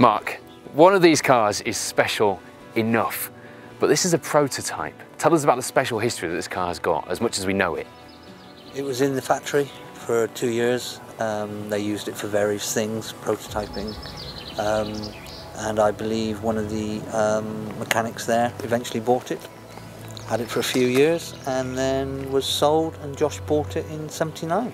Mark, one of these cars is special enough, but this is a prototype. Tell us about the special history that this car has got, as much as we know it. It was in the factory for 2 years. They used it for various things, prototyping, and I believe one of the mechanics there eventually bought it, had it for a few years, and then was sold, and Josh bought it in '79.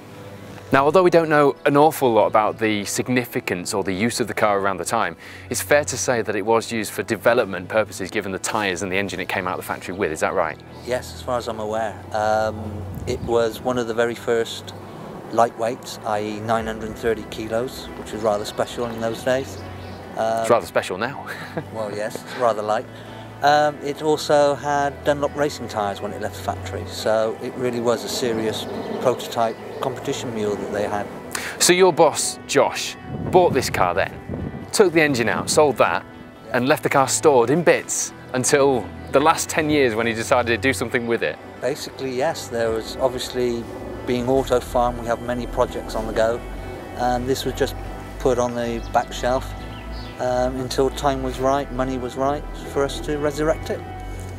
Now, although we don't know an awful lot about the significance or the use of the car around the time, it's fair to say that it was used for development purposes given the tyres and the engine it came out of the factory with, is that right? Yes, as far as I'm aware. It was one of the very first lightweights, i.e. 930 kilos, which was rather special in those days. It's rather special now. Well, yes, it's rather light. It also had Dunlop racing tyres when it left the factory, so it really was a serious prototype competition mule that they had. So your boss, Josh, bought this car then, took the engine out, sold that, and left the car stored in bits until the last 10 years when he decided to do something with it? Basically, yes. There was obviously, being Auto Farm, we have many projects on the go, and this was just put on the back shelf until time was right, money was right for us to resurrect it.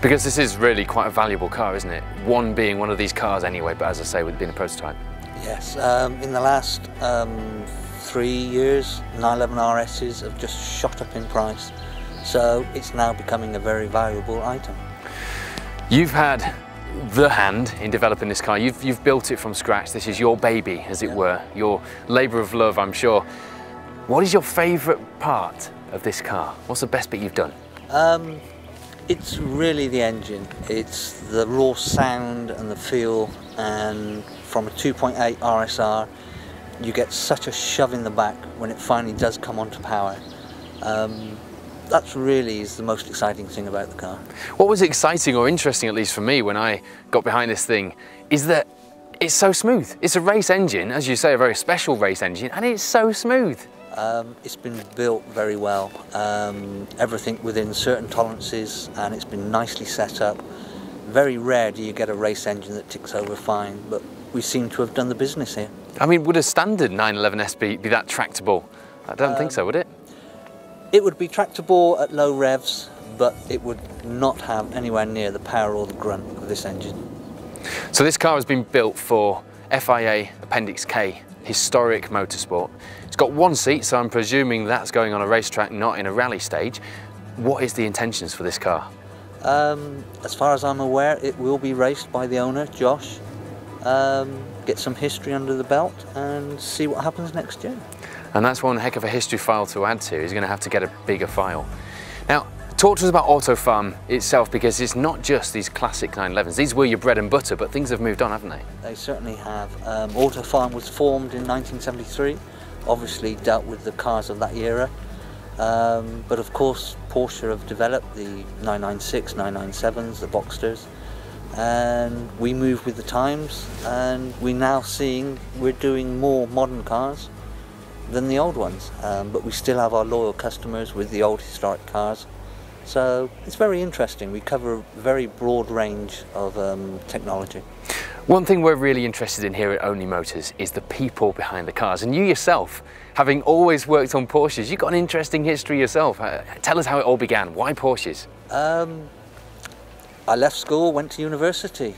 Because this is really quite a valuable car, isn't it? One being one of these cars anyway, but as I say, with it being a prototype. Yes, in the last 3 years, 911 RSs have just shot up in price, so it's now becoming a very valuable item. You've had the hand in developing this car. You've built it from scratch. This is your baby, as it were, your labour of love, I'm sure. What is your favourite part of this car? What's the best bit you've done? It's really the engine. It's the raw sound and the feel, and from a 2.8 RSR, you get such a shove in the back when it finally does come onto power. That's really is the most exciting thing about the car. What was exciting, or interesting at least for me, when I got behind this thing, is that it's so smooth. It's a race engine, as you say, a very special race engine, and it's so smooth. It's been built very well, everything within certain tolerances, and it's been nicely set up. Very rare do you get a race engine that ticks over fine, but we seem to have done the business here. I mean, would a standard 911 SB be that tractable? I don't think so, would it? It would be tractable at low revs, but it would not have anywhere near the power or the grunt of this engine. So this car has been built for FIA Appendix K, historic motorsport. It's got one seat, so I'm presuming that's going on a racetrack, not in a rally stage. What is the intentions for this car? As far as I'm aware, it will be raced by the owner, Josh. Get some history under the belt and see what happens next year. And that's one heck of a history file to add to. He's going to have to get a bigger file. Now, talk to us about Auto Farm itself, because it's not just these classic 911s. These were your bread and butter, but things have moved on, haven't they? They certainly have. Auto Farm was formed in 1973, obviously dealt with the cars of that era. But of course, Porsche have developed the 996, 997s, the Boxsters, and we move with the times, and we're now we're doing more modern cars than the old ones, but we still have our loyal customers with the old historic cars. So it's very interesting. We cover a very broad range of technology. One thing we're really interested in here at Only Motors is the people behind the cars. And you yourself, having always worked on Porsches, you've got an interesting history yourself. Tell us how it all began. Why Porsches? I left school, went to university,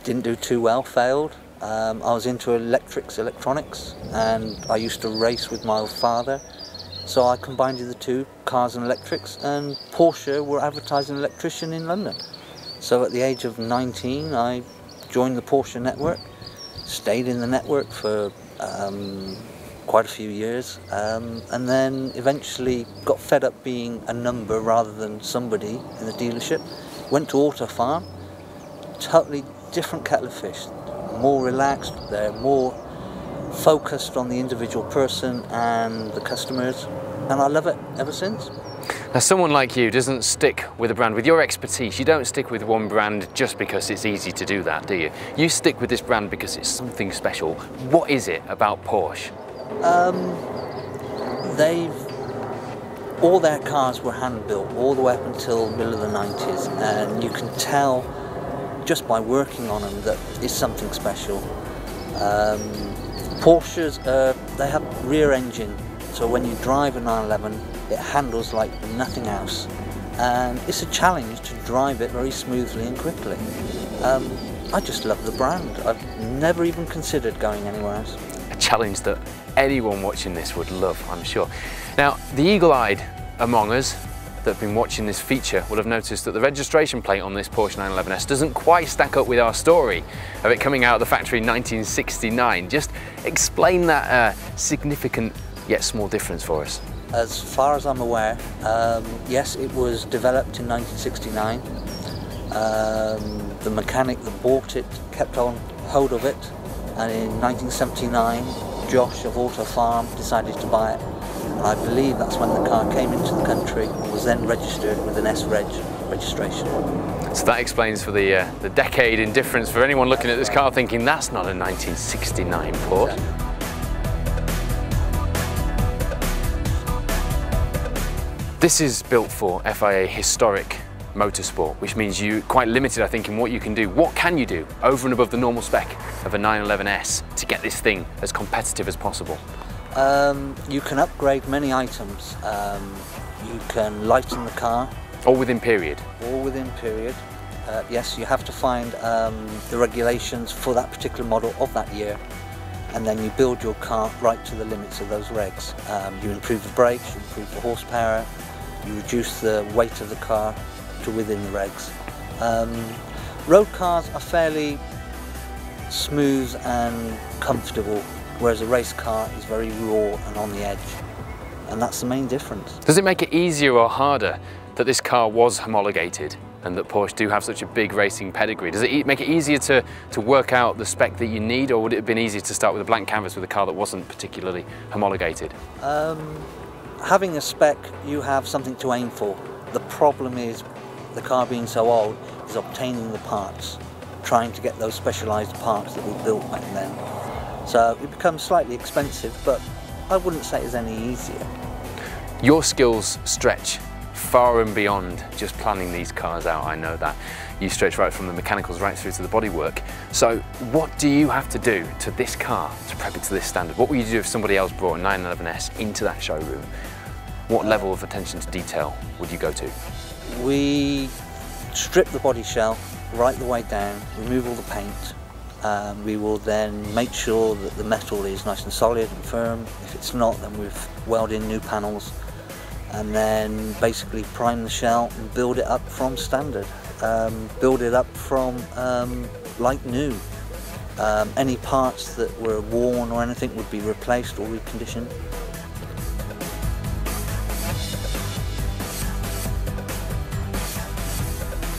didn't do too well, failed. I was into electronics, and I used to race with my father. So I combined the two, cars and electrics, and Porsche were advertising an electrician in London. So at the age of 19, I joined the Porsche network, stayed in the network for quite a few years, and then eventually got fed up being a number rather than somebody in the dealership. Went to Auto Farm, totally different kettle of fish, more relaxed, they're more focused on the individual person and the customers, and I love it ever since. Now, someone like you doesn't stick with a brand. With your expertise, you don't stick with one brand just because it's easy to do that, do you? You stick with this brand because it's something special. What is it about Porsche? All their cars were hand-built all the way up until the middle of the 90s, and you can tell just by working on them that it's something special. Porsches, they have rear engine So when you drive a 911, it handles like nothing else. And it's a challenge to drive it very smoothly and quickly. I just love the brand. I've never even considered going anywhere else. A challenge that anyone watching this would love, I'm sure. Now, the eagle-eyed among us that have been watching this feature will have noticed that the registration plate on this Porsche 911S doesn't quite stack up with our story of it coming out of the factory in 1969. Just explain that significant yet small difference for us. As far as I'm aware, yes, it was developed in 1969. The mechanic that bought it kept on hold of it, and in 1979 Josh of Auto Farm decided to buy it, and I believe that's when the car came into the country and was then registered with an S-Reg registration. So that explains for the decade in difference for anyone looking at this car thinking that's not a 1969 Porsche. Exactly. This is built for FIA historic motorsport, which means you're quite limited, I think, in what you can do. What can you do over and above the normal spec of a 911S to get this thing as competitive as possible? You can upgrade many items. You can lighten the car. All within period? All within period. Yes, you have to find the regulations for that particular model of that year, and then you build your car right to the limits of those regs. You improve the brakes, you improve the horsepower, you reduce the weight of the car to within the regs. Road cars are fairly smooth and comfortable, whereas a race car is very raw and on the edge. And that's the main difference. Does it make it easier or harder that this car was homologated and that Porsche do have such a big racing pedigree? Does it make it easier to work out the spec that you need, or would it have been easier to start with a blank canvas with a car that wasn't particularly homologated? Having a spec, you have something to aim for. The problem is, the car being so old, is obtaining the parts, trying to get those specialised parts that were built back then. So it becomes slightly expensive, but I wouldn't say it's any easier. Your skills stretch far and beyond just planning these cars out, I know that. You stretch right from the mechanicals right through to the bodywork. So what do you have to do to this car to prep it to this standard? What would you do if somebody else brought a 911S into that showroom? What level of attention to detail would you go to? We strip the body shell right the way down, remove all the paint. We will then make sure that the metal is nice and solid and firm. If it's not, then we've welded in new panels, and then basically prime the shell and build it up from standard. Build it up from like new. Any parts that were worn or anything would be replaced or reconditioned.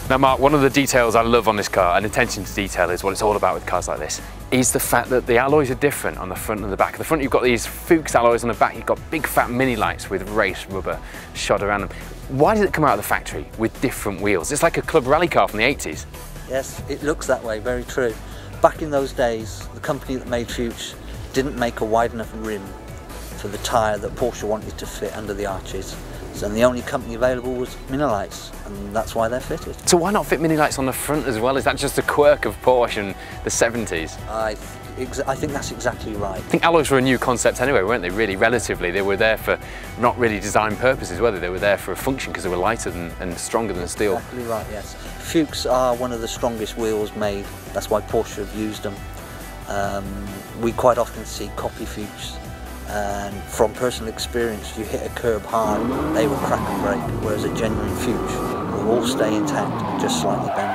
Now Mark, one of the details I love on this car, and attention to detail is what it's all about with cars like this, is the fact that the alloys are different on the front and the back. At the front you've got these Fuchs alloys, on the back you've got big fat mini lights with race rubber shod around them. Why did it come out of the factory with different wheels? It's like a club rally car from the 80s. Yes, it looks that way, very true. Back in those days, the company that made Fuchs didn't make a wide enough rim for the tyre that Porsche wanted to fit under the arches. And the only company available was Mini Lights, and that's why they're fitted. So why not fit Mini Lights on the front as well? Is that just a quirk of Porsche and the 70s? I think that's exactly right. I think alloys were a new concept anyway, weren't they, really, relatively? They were there for not really design purposes, were they? They were there for a function because they were lighter and stronger than steel. Exactly right, yes. Fuchs are one of the strongest wheels made. That's why Porsche have used them. We quite often see copy Fuchs. And from personal experience, you hit a curb hard, they will crack and break, whereas a genuine Fuchs will all stay intact, just slightly bent.